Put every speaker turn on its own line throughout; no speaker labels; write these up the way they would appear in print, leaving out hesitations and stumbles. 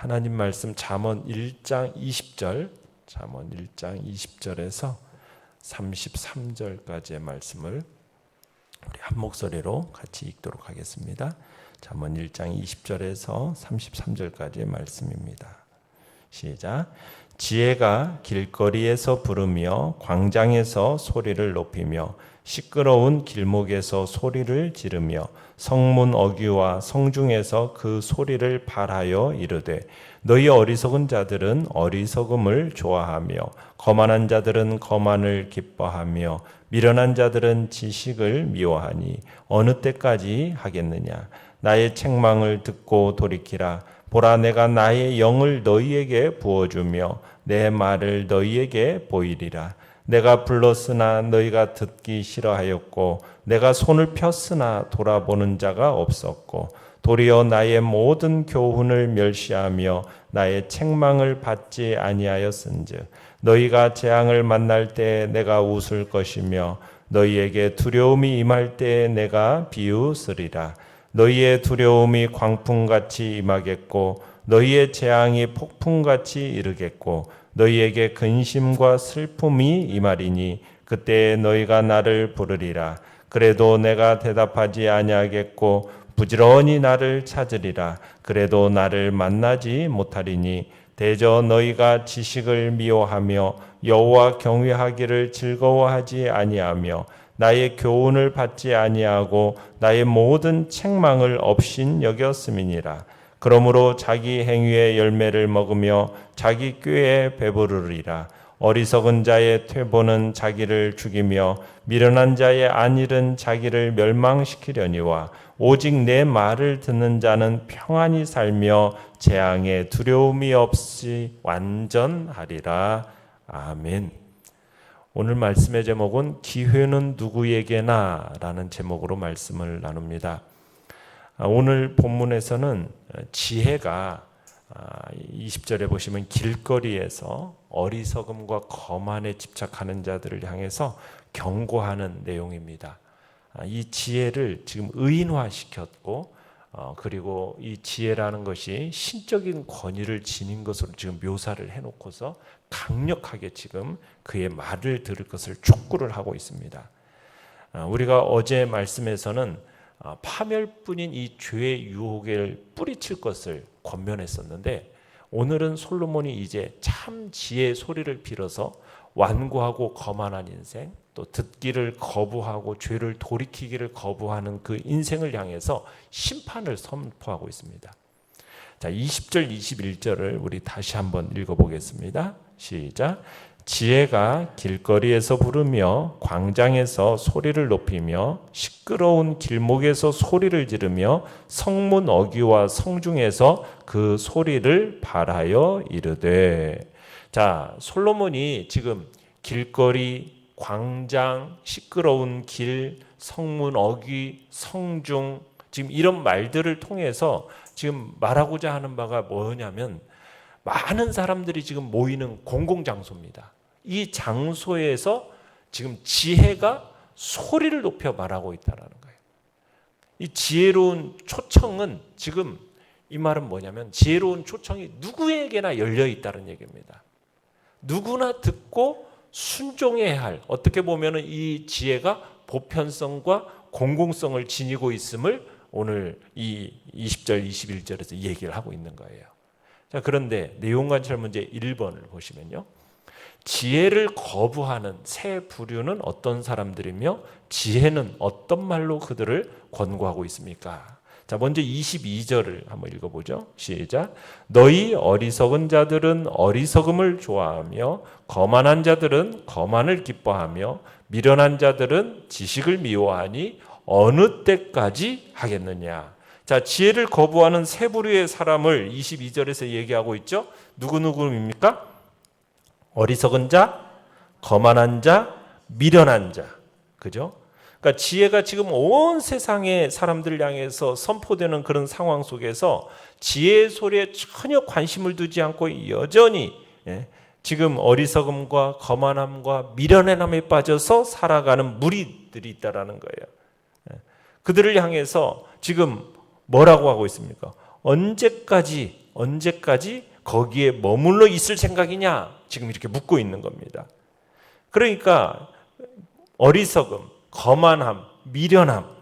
하나님 말씀 잠언 1장 20절, 잠언 1장 20절에서 33절까지의 말씀을 우리 한 목소리로 같이 읽도록 하겠습니다. 잠언 1장 20절에서 33절까지의 말씀입니다. 시작. 지혜가 길거리에서 부르며 광장에서 소리를 높이며 시끄러운 길목에서 소리를 지르며 성문 어귀와 성중에서 그 소리를 발하여 이르되 너희 어리석은 자들은 어리석음을 좋아하며 거만한 자들은 거만을 기뻐하며 미련한 자들은 지식을 미워하니 어느 때까지 하겠느냐. 나의 책망을 듣고 돌이키라. 보라, 내가 나의 영을 너희에게 부어주며 내 말을 너희에게 보이리라. 내가 불렀으나 너희가 듣기 싫어하였고 내가 손을 폈으나 돌아보는 자가 없었고 도리어 나의 모든 교훈을 멸시하며 나의 책망을 받지 아니하였은즉 너희가 재앙을 만날 때 내가 웃을 것이며 너희에게 두려움이 임할 때 내가 비웃으리라. 너희의 두려움이 광풍같이 임하겠고 너희의 재앙이 폭풍같이 이르겠고 너희에게 근심과 슬픔이 임하리니 그때 너희가 나를 부르리라. 그래도 내가 대답하지 아니하겠고 부지런히 나를 찾으리라. 그래도 나를 만나지 못하리니 대저 너희가 지식을 미워하며 여호와 경외하기를 즐거워하지 아니하며 나의 교훈을 받지 아니하고 나의 모든 책망을 업신 여겼음이니라. 그러므로 자기 행위의 열매를 먹으며 자기 꾀에 배부르리라. 어리석은 자의 퇴보는 자기를 죽이며 미련한 자의 안일은 자기를 멸망시키려니와 오직 내 말을 듣는 자는 평안히 살며 재앙에 두려움이 없이 완전하리라. 아멘. 오늘 말씀의 제목은 기회는 누구에게나 라는 제목으로 말씀을 나눕니다. 오늘 본문에서는 지혜가 20절에 보시면 길거리에서 어리석음과 거만에 집착하는 자들을 향해서 경고하는 내용입니다. 이 지혜를 지금 의인화시켰고 그리고 이 지혜라는 것이 신적인 권위를 지닌 것으로 지금 묘사를 해놓고서 강력하게 지금 그의 말을 들을 것을 촉구를 하고 있습니다. 우리가 어제 말씀에서는 파멸뿐인 이 죄의 유혹을 뿌리칠 것을 권면했었는데 오늘은 솔로몬이 이제 참 지혜의 소리를 빌어서 완고하고 거만한 인생, 또 듣기를 거부하고 죄를 돌이키기를 거부하는 그 인생을 향해서 심판을 선포하고 있습니다. 자, 20절, 21절을 우리 다시 한번 읽어보겠습니다. 시작. 지혜가 길거리에서 부르며 광장에서 소리를 높이며 시끄러운 길목에서 소리를 지르며 성문 어귀와 성중에서 그 소리를 발하여 이르되. 자, 솔로몬이 지금 길거리, 광장, 시끄러운 길, 성문 어귀, 성중, 지금 이런 말들을 통해서 지금 말하고자 하는 바가 뭐냐면 많은 사람들이 지금 모이는 공공장소입니다. 이 장소에서 지금 지혜가 소리를 높여 말하고 있다는 거예요. 이 지혜로운 초청은 지금 이 말은 뭐냐면 지혜로운 초청이 누구에게나 열려 있다는 얘기입니다. 누구나 듣고 순종해야 할, 어떻게 보면 이 지혜가 보편성과 공공성을 지니고 있음을 오늘 이 20절, 21절에서 얘기를 하고 있는 거예요. 자, 그런데 내용관찰 문제 1번을 보시면요. 지혜를 거부하는 세 부류는 어떤 사람들이며 지혜는 어떤 말로 그들을 권고하고 있습니까? 자, 먼저 22절을 한번 읽어보죠. 시작. 너희 어리석은 자들은 어리석음을 좋아하며 거만한 자들은 거만을 기뻐하며 미련한 자들은 지식을 미워하니 어느 때까지 하겠느냐. 자, 지혜를 거부하는 세 부류의 사람을 22절에서 얘기하고 있죠. 누구입니까? 어리석은 자, 거만한 자, 미련한 자. 그죠? 그러니까 지혜가 지금 온 세상의 사람들 향해서 선포되는 그런 상황 속에서 지혜의 소리에 전혀 관심을 두지 않고 여전히 지금 어리석음과 거만함과 미련함에 빠져서 살아가는 무리들이 있다라는 거예요. 그들을 향해서 지금 뭐라고 하고 있습니까? 언제까지 언제까지 거기에 머물러 있을 생각이냐? 지금 이렇게 묻고 있는 겁니다. 그러니까 어리석음, 거만함, 미련함,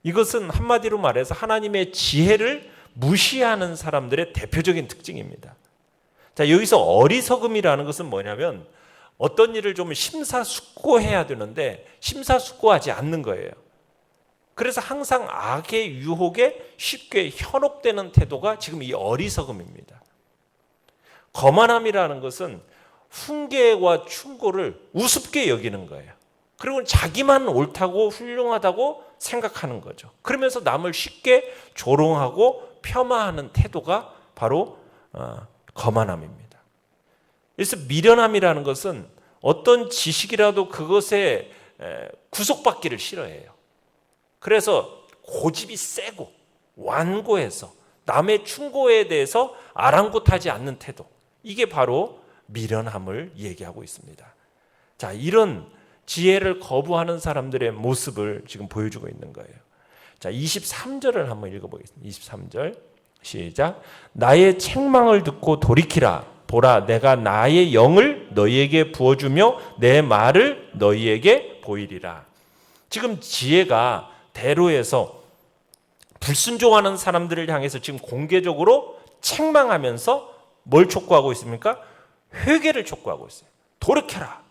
이것은 한마디로 말해서 하나님의 지혜를 무시하는 사람들의 대표적인 특징입니다. 자, 여기서 어리석음이라는 것은 뭐냐면 어떤 일을 좀 심사숙고해야 되는데 심사숙고하지 않는 거예요. 그래서 항상 악의 유혹에 쉽게 현혹되는 태도가 지금 이 어리석음입니다. 거만함이라는 것은 훈계와 충고를 우습게 여기는 거예요. 그리고 자기만 옳다고 훌륭하다고 생각하는 거죠. 그러면서 남을 쉽게 조롱하고 폄하하는 태도가 바로 거만함입니다. 그래서 미련함이라는 것은 어떤 지식이라도 그것에 구속받기를 싫어해요. 그래서 고집이 세고 완고해서 남의 충고에 대해서 아랑곳하지 않는 태도, 이게 바로 미련함을 얘기하고 있습니다. 자, 이런 지혜를 거부하는 사람들의 모습을 지금 보여주고 있는 거예요. 자, 23절을 한번 읽어보겠습니다. 23절 시작. 나의 책망을 듣고 돌이키라. 보라, 내가 나의 영을 너희에게 부어주며 내 말을 너희에게 보이리라. 지금 지혜가 대로에서 불순종하는 사람들을 향해서 지금 공개적으로 책망하면서 뭘 촉구하고 있습니까? 회개를 촉구하고 있어요. 돌이켜라.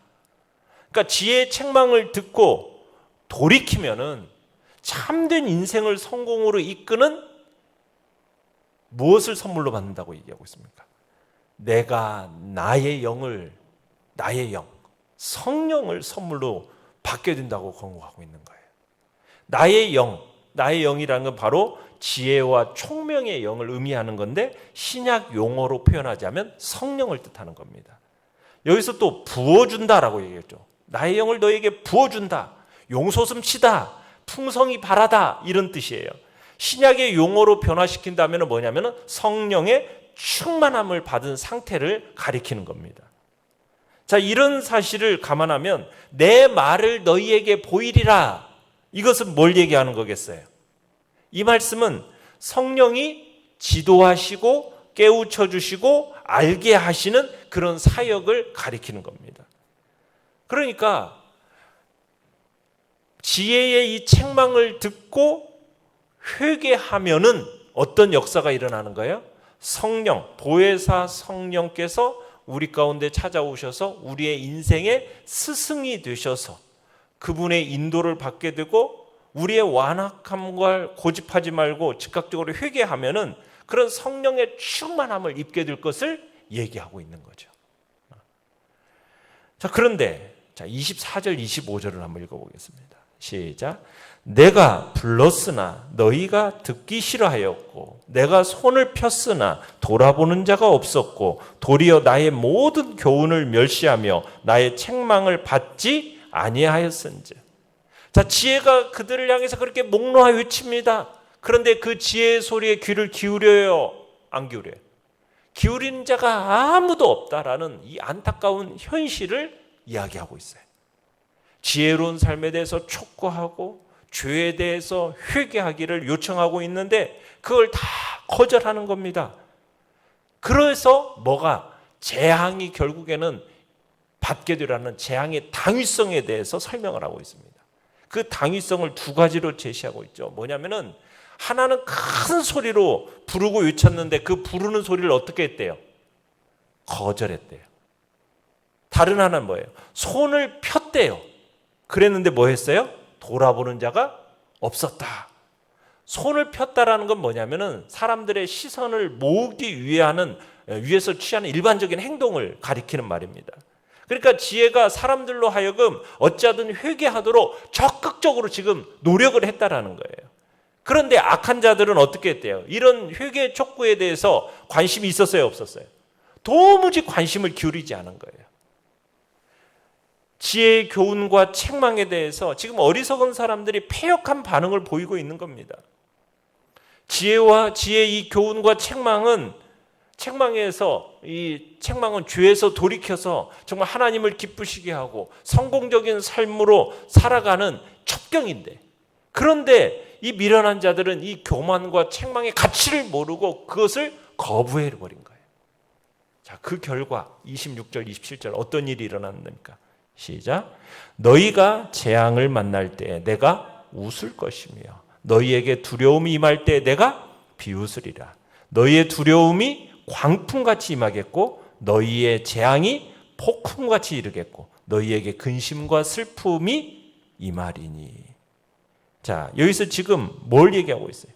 그러니까 지혜의 책망을 듣고 돌이키면은 참된 인생을 성공으로 이끄는 무엇을 선물로 받는다고 얘기하고 있습니까? 내가 나의 영을, 나의 영, 성령을 선물로 받게 된다고 권고하고 있는 거예요. 나의 영, 나의 영이라는 건 바로 지혜와 총명의 영을 의미하는 건데 신약 용어로 표현하자면 성령을 뜻하는 겁니다. 여기서 또 부어준다라고 얘기했죠. 나의 영을 너에게 부어준다, 용솟음치다, 풍성이 바라다, 이런 뜻이에요. 신약의 용어로 변화시킨다면 뭐냐면 성령의 충만함을 받은 상태를 가리키는 겁니다. 자, 이런 사실을 감안하면 내 말을 너희에게 보이리라, 이것은 뭘 얘기하는 거겠어요? 이 말씀은 성령이 지도하시고 깨우쳐 주시고 알게 하시는 그런 사역을 가리키는 겁니다. 그러니까 지혜의 이 책망을 듣고 회개하면은 어떤 역사가 일어나는 거예요? 성령, 보혜사 성령께서 우리 가운데 찾아오셔서 우리의 인생의 스승이 되셔서 그분의 인도를 받게 되고 우리의 완악함과 고집하지 말고 즉각적으로 회개하면은 그런 성령의 충만함을 입게 될 것을 얘기하고 있는 거죠. 자, 그런데 24절, 25절을 한번 읽어보겠습니다. 시작. 내가 불렀으나 너희가 듣기 싫어하였고 내가 손을 폈으나 돌아보는 자가 없었고 도리어 나의 모든 교훈을 멸시하며 나의 책망을 받지 아니하였은즉. 자, 지혜가 그들을 향해서 그렇게 목놓아 외칩니다. 그런데 그 지혜의 소리에 귀를 기울여요? 안 기울여요? 기울이는 자가 아무도 없다라는 이 안타까운 현실을 이야기하고 있어요. 지혜로운 삶에 대해서 촉구하고 죄에 대해서 회개하기를 요청하고 있는데 그걸 다 거절하는 겁니다. 그래서 뭐가 재앙이 결국에는 받게 되라는 재앙의 당위성에 대해서 설명을 하고 있습니다. 그 당위성을 두 가지로 제시하고 있죠. 뭐냐면은 하나는 큰 소리로 부르고 외쳤는데 그 부르는 소리를 어떻게 했대요? 거절했대요. 다른 하나는 뭐예요? 손을 폈대요. 그랬는데 뭐 했어요? 돌아보는 자가 없었다. 손을 폈다라는 건 뭐냐면은 사람들의 시선을 모으기 위해서 취하는 일반적인 행동을 가리키는 말입니다. 그러니까 지혜가 사람들로 하여금 어찌하든 회개하도록 적극적으로 지금 노력을 했다라는 거예요. 그런데 악한 자들은 어떻게 했대요? 이런 회개 촉구에 대해서 관심이 있었어요, 없었어요? 도무지 관심을 기울이지 않은 거예요. 지혜의 교훈과 책망에 대해서 지금 어리석은 사람들이 패역한 반응을 보이고 있는 겁니다. 지혜의 이 교훈과 책망은 죄에서 돌이켜서 정말 하나님을 기쁘시게 하고 성공적인 삶으로 살아가는 첩경인데, 그런데 이 미련한 자들은 이 교만과 책망의 가치를 모르고 그것을 거부해버린 거예요. 자, 그 결과 26절, 27절 어떤 일이 일어났습니까? 시작. 너희가 재앙을 만날 때 내가 웃을 것이며 너희에게 두려움이 임할 때 내가 비웃으리라. 너희의 두려움이 광풍같이 임하겠고 너희의 재앙이 폭풍같이 이르겠고 너희에게 근심과 슬픔이 임하리니. 자, 여기서 지금 뭘 얘기하고 있어요?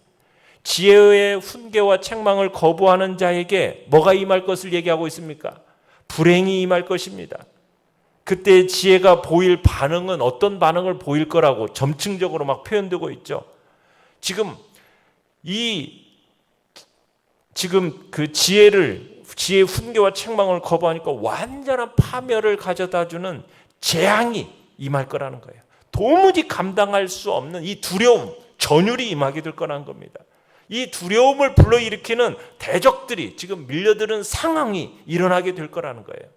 지혜의 훈계와 책망을 거부하는 자에게 뭐가 임할 것을 얘기하고 있습니까? 불행이 임할 것입니다. 그때 지혜가 보일 반응은 어떤 반응을 보일 거라고 점층적으로 막 표현되고 있죠. 지금 그 지혜의 훈계와 책망을 거부하니까 완전한 파멸을 가져다주는 재앙이 임할 거라는 거예요. 도무지 감당할 수 없는 이 두려움, 전율이 임하게 될 거라는 겁니다. 이 두려움을 불러일으키는 대적들이 지금 밀려드는 상황이 일어나게 될 거라는 거예요.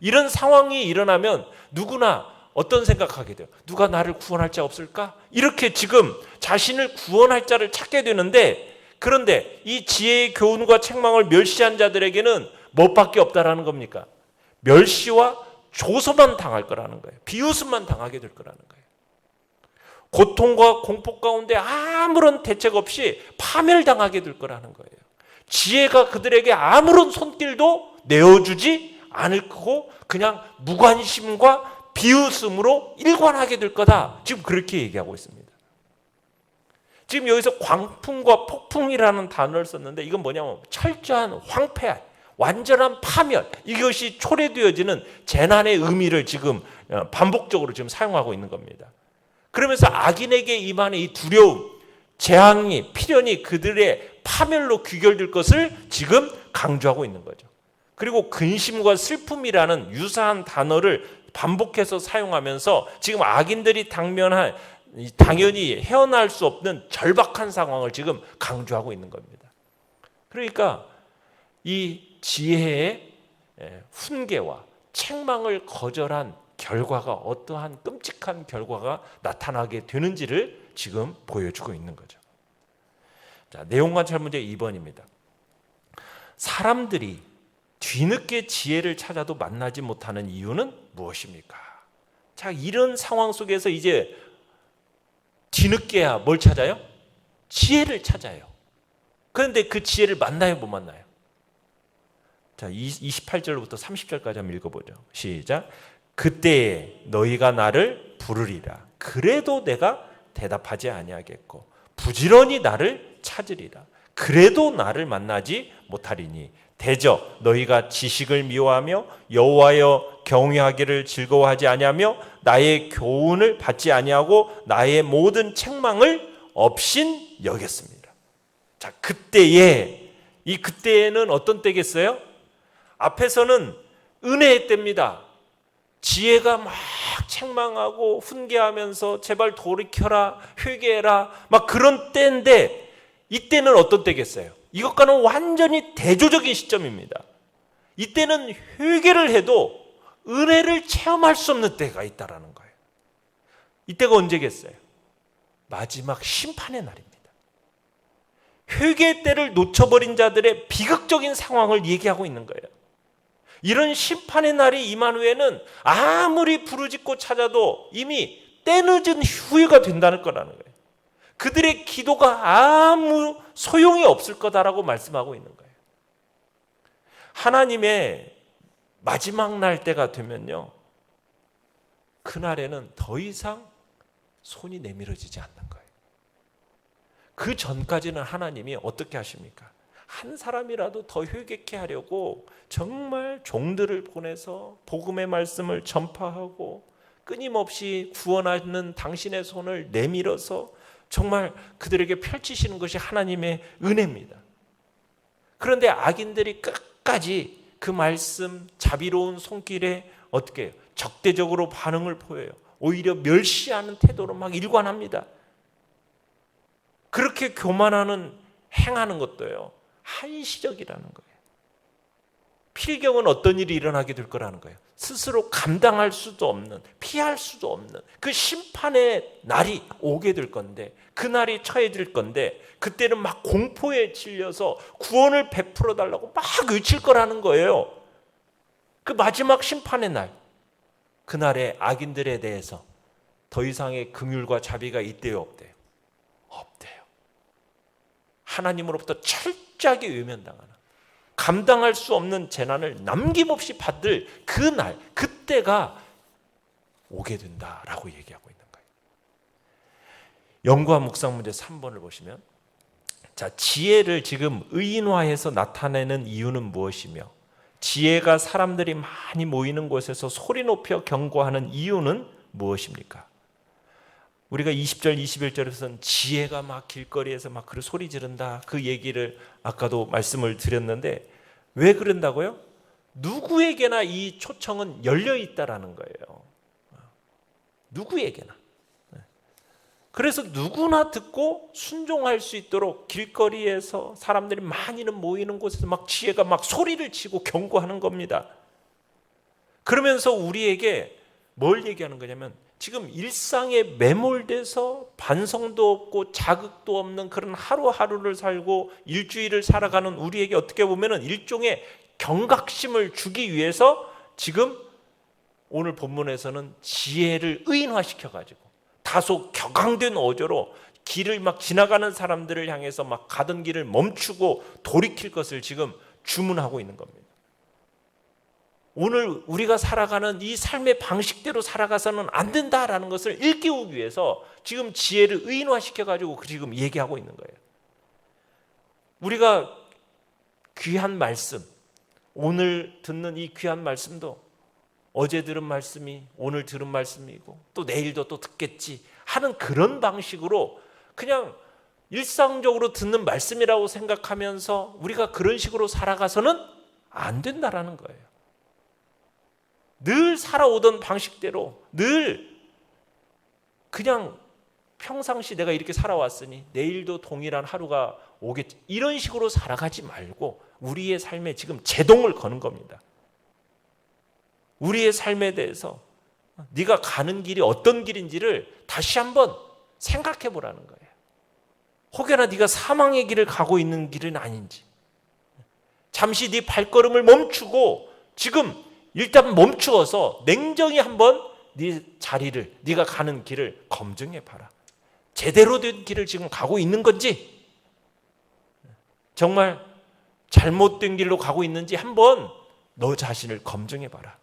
이런 상황이 일어나면 누구나 어떤 생각하게 돼요? 누가 나를 구원할 자 없을까? 이렇게 지금 자신을 구원할 자를 찾게 되는데, 그런데 이 지혜의 교훈과 책망을 멸시한 자들에게는 뭐밖에 없다라는 겁니까? 멸시와 조소만 당할 거라는 거예요. 비웃음만 당하게 될 거라는 거예요. 고통과 공포 가운데 아무런 대책 없이 파멸당하게 될 거라는 거예요. 지혜가 그들에게 아무런 손길도 내어주지 않을 거고 그냥 무관심과 비웃음으로 일관하게 될 거다. 지금 그렇게 얘기하고 있습니다. 지금 여기서 광풍과 폭풍이라는 단어를 썼는데 이건 뭐냐면 철저한 황폐, 완전한 파멸, 이것이 초래되어지는 재난의 의미를 지금 반복적으로 지금 사용하고 있는 겁니다. 그러면서 악인에게 임하는 이 두려움, 재앙이, 필연이 그들의 파멸로 귀결될 것을 지금 강조하고 있는 거죠. 그리고 근심과 슬픔이라는 유사한 단어를 반복해서 사용하면서 지금 악인들이 당연히 헤어날 수 없는 절박한 상황을 지금 강조하고 있는 겁니다. 그러니까 이 지혜의 훈계와 책망을 거절한 결과가 어떠한 끔찍한 결과가 나타나게 되는지를 지금 보여주고 있는 거죠. 자, 내용관찰 문제 2번입니다. 사람들이 뒤늦게 지혜를 찾아도 만나지 못하는 이유는 무엇입니까? 자, 이런 상황 속에서 이제 뒤늦게야 뭘 찾아요? 지혜를 찾아요. 그런데 그 지혜를 만나요, 못 만나요? 자, 28절부터 30절까지 한번 읽어보죠. 시작. 그때에 너희가 나를 부르리라. 그래도 내가 대답하지 아니하겠고 부지런히 나를 찾으리라. 그래도 나를 만나지 못하리니 대저 너희가 지식을 미워하며 여호와여 경외하기를 즐거워하지 아니하며 나의 교훈을 받지 아니하고 나의 모든 책망을 업신 여겼습니다. 자, 그때에, 이 그때에는 어떤 때겠어요? 앞에서는 은혜의 때입니다. 지혜가 막 책망하고 훈계하면서 제발 돌이켜라, 회개해라, 막 그런 때인데 이때는 어떤 때겠어요? 이것과는 완전히 대조적인 시점입니다. 이때는 회개를 해도 은혜를 체험할 수 없는 때가 있다라는 거예요. 이때가 언제겠어요? 마지막 심판의 날입니다. 회개의 때를 놓쳐버린 자들의 비극적인 상황을 얘기하고 있는 거예요. 이런 심판의 날이 임한 후에는 아무리 부르짖고 찾아도 이미 때늦은 후회가 된다는 거라는 거예요. 그들의 기도가 아무 소용이 없을 거다라고 말씀하고 있는 거예요. 하나님의 마지막 날 때가 되면요, 그날에는 더 이상 손이 내밀어지지 않는 거예요. 그 전까지는 하나님이 어떻게 하십니까? 한 사람이라도 더 회개케 하려고 정말 종들을 보내서 복음의 말씀을 전파하고 끊임없이 구원하는 당신의 손을 내밀어서 정말 그들에게 펼치시는 것이 하나님의 은혜입니다. 그런데 악인들이 끝까지 그 말씀, 자비로운 손길에 어떻게 해요? 적대적으로 반응을 보여요. 오히려 멸시하는 태도로 막 일관합니다. 그렇게 교만하는 행하는 것도요, 한시적이라는 거예요. 필경은 어떤 일이 일어나게 될 거라는 거예요. 스스로 감당할 수도 없는 피할 수도 없는 그 심판의 날이 오게 될 건데, 그 날이 처해질 건데, 그때는 막 공포에 질려서 구원을 베풀어 달라고 막 외칠 거라는 거예요. 그 마지막 심판의 날, 그날의 악인들에 대해서 더 이상의 긍휼과 자비가 있대요, 없대요? 없대요. 하나님으로부터 철저하게 외면당하는, 감당할 수 없는 재난을 남김없이 받을 그 날, 그때가 오게 된다라고 얘기하고 있는 거예요. 연구와 묵상 문제 3번을 보시면, 자, 지혜를 지금 의인화해서 나타내는 이유는 무엇이며, 지혜가 사람들이 많이 모이는 곳에서 소리 높여 경고하는 이유는 무엇입니까? 우리가 20절, 21절에서는 지혜가 막 길거리에서 막 그 소리 지른다, 그 얘기를 아까도 말씀을 드렸는데, 왜 그런다고요? 누구에게나 이 초청은 열려 있다라는 거예요. 누구에게나. 그래서 누구나 듣고 순종할 수 있도록 길거리에서 사람들이 많이는 모이는 곳에서 막 지혜가 막 소리를 치고 경고하는 겁니다. 그러면서 우리에게 뭘 얘기하는 거냐면, 지금 일상에 매몰돼서 반성도 없고 자극도 없는 그런 하루하루를 살고 일주일을 살아가는 우리에게 어떻게 보면 일종의 경각심을 주기 위해서 지금 오늘 본문에서는 지혜를 의인화시켜가지고 다소 격앙된 어조로 길을 막 지나가는 사람들을 향해서 막 가던 길을 멈추고 돌이킬 것을 지금 주문하고 있는 겁니다. 오늘 우리가 살아가는 이 삶의 방식대로 살아가서는 안 된다라는 것을 일깨우기 위해서 지금 지혜를 의인화시켜가지고 지금 얘기하고 있는 거예요. 우리가 귀한 말씀, 오늘 듣는 이 귀한 말씀도 어제 들은 말씀이 오늘 들은 말씀이고 또 내일도 또 듣겠지 하는 그런 방식으로 그냥 일상적으로 듣는 말씀이라고 생각하면서 우리가 그런 식으로 살아가서는 안 된다라는 거예요. 늘 살아오던 방식대로 늘 그냥 평상시 내가 이렇게 살아왔으니 내일도 동일한 하루가 오겠지, 이런 식으로 살아가지 말고 우리의 삶에 지금 제동을 거는 겁니다. 우리의 삶에 대해서 네가 가는 길이 어떤 길인지를 다시 한번 생각해 보라는 거예요. 혹여나 네가 사망의 길을 가고 있는 길은 아닌지, 잠시 네 발걸음을 멈추고 지금 일단 멈추어서 냉정히 한번 네 자리를, 네가 가는 길을 검증해 봐라. 제대로 된 길을 지금 가고 있는 건지, 정말 잘못된 길로 가고 있는지 한번 너 자신을 검증해 봐라.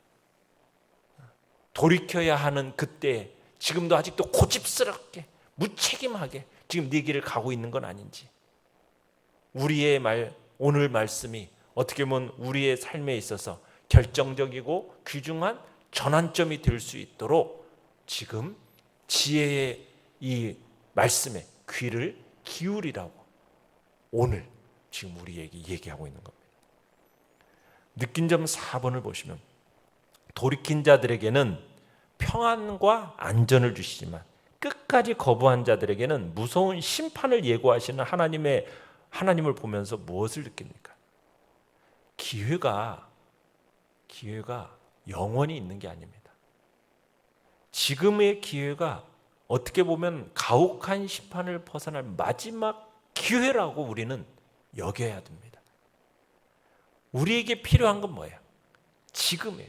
돌이켜야 하는 그때, 지금도 아직도 고집스럽게 무책임하게 지금 네 길을 가고 있는 건 아닌지, 우리의 오늘 말씀이 어떻게 보면 우리의 삶에 있어서 결정적이고 귀중한 전환점이 될 수 있도록 지금 지혜의 이 말씀에 귀를 기울이라고 오늘 지금 우리에게 얘기하고 있는 겁니다. 느낀 점 4번을 보시면, 돌이킨 자들에게는 평안과 안전을 주시지만 끝까지 거부한 자들에게는 무서운 심판을 예고하시는 하나님을 보면서 무엇을 느낍니까? 기회가 영원히 있는 게 아닙니다. 지금의 기회가 어떻게 보면 가혹한 심판을 벗어날 마지막 기회라고 우리는 여겨야 됩니다. 우리에게 필요한 건 뭐예요? 지금이에요.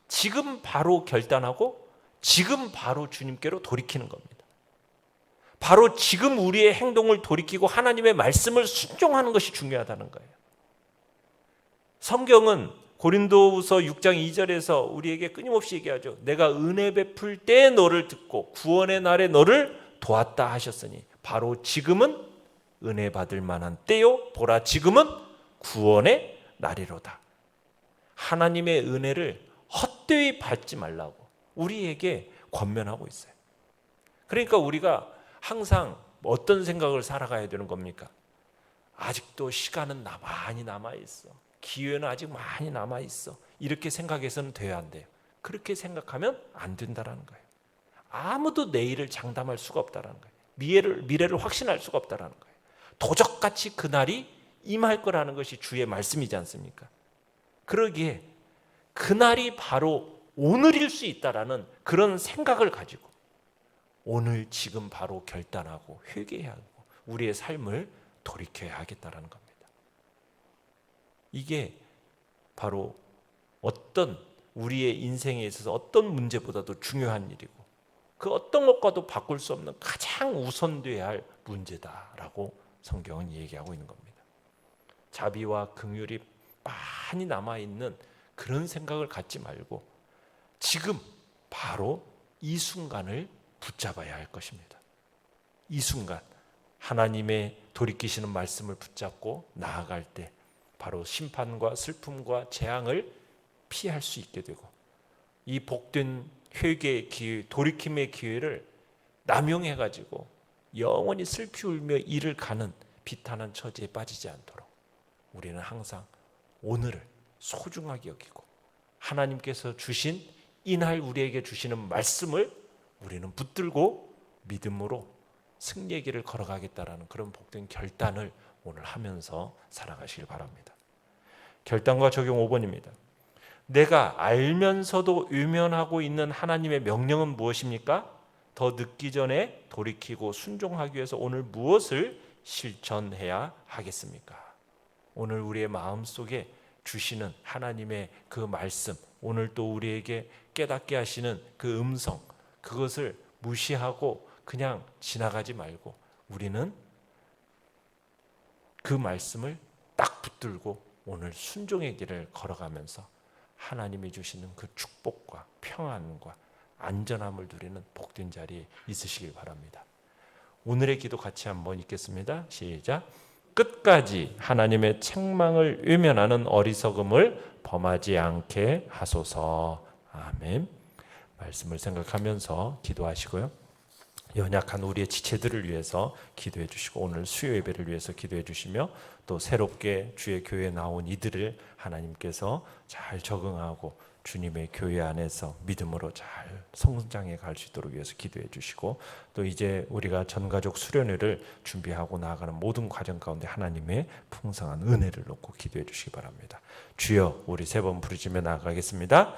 지금 바로 결단하고 지금 바로 주님께로 돌이키는 겁니다. 바로 지금 우리의 행동을 돌이키고 하나님의 말씀을 순종하는 것이 중요하다는 거예요. 성경은 고린도후서 6장 2절에서 우리에게 끊임없이 얘기하죠. 내가 은혜 베풀 때 너를 듣고 구원의 날에 너를 도왔다 하셨으니 바로 지금은 은혜 받을 만한 때요, 보라 지금은 구원의 날이로다. 하나님의 은혜를 헛되이 받지 말라고 우리에게 권면하고 있어요. 그러니까 우리가 항상 어떤 생각을 살아가야 되는 겁니까? 아직도 시간은 많이 남아있어, 기회는 아직 많이 남아있어, 이렇게 생각해서는 돼야 안 돼요. 그렇게 생각하면 안 된다는 거예요. 아무도 내일을 장담할 수가 없다는 거예요. 미래를 확신할 수가 없다는 거예요. 도적같이 그날이 임할 거라는 것이 주의 말씀이지 않습니까? 그러기에 그날이 바로 오늘일 수 있다라는 그런 생각을 가지고 오늘 지금 바로 결단하고 회개해야 하고 우리의 삶을 돌이켜야 하겠다라는 겁니다. 이게 바로 어떤 우리의 인생에 있어서 어떤 문제보다도 중요한 일이고 그 어떤 것과도 바꿀 수 없는 가장 우선돼야 할 문제다라고 성경은 얘기하고 있는 겁니다. 자비와 긍휼이 많이 남아있는 그런 생각을 갖지 말고 지금 바로 이 순간을 붙잡아야 할 것입니다. 이 순간 하나님의 돌이키시는 말씀을 붙잡고 나아갈 때 바로 심판과 슬픔과 재앙을 피할 수 있게 되고 이 복된 회개의 기회, 돌이킴의 기회를 남용해가지고 영원히 슬피 울며 이를 가는 비탄한 처지에 빠지지 않도록 우리는 항상 오늘을 소중하게 여기고 하나님께서 주신 이날 우리에게 주시는 말씀을 우리는 붙들고 믿음으로 승리의 길을 걸어가겠다라는 그런 복된 결단을 오늘 하면서 살아가시길 바랍니다. 결단과 적용 5번입니다. 내가 알면서도 외면하고 있는 하나님의 명령은 무엇입니까? 더 늦기 전에 돌이키고 순종하기 위해서 오늘 무엇을 실천해야 하겠습니까? 오늘 우리의 마음속에 주시는 하나님의 그 말씀, 오늘 또 우리에게 깨닫게 하시는 그 음성, 그것을 무시하고 그냥 지나가지 말고 우리는 그 말씀을 딱 붙들고 오늘 순종의 길을 걸어가면서 하나님이 주시는 그 축복과 평안과 안전함을 누리는 복된 자리에 있으시길 바랍니다. 오늘의 기도 같이 한번 읽겠습니다. 시작. 끝까지 하나님의 책망을 외면하는 어리석음을 범하지 않게 하소서. 아멘. 말씀을 생각하면서 기도하시고요. 연약한 우리의 지체들을 위해서 기도해 주시고 오늘 수요 예배를 위해서 기도해 주시며 또 새롭게 주의 교회에 나온 이들을 하나님께서 잘 적응하고 주님의 교회 안에서 믿음으로 잘 성장해 갈 수 있도록 위해서 기도해 주시고 또 이제 우리가 전가족 수련회를 준비하고 나아가는 모든 과정 가운데 하나님의 풍성한 은혜를 놓고 기도해 주시기 바랍니다. 주여, 우리 세 번 부르짖며 나아가겠습니다.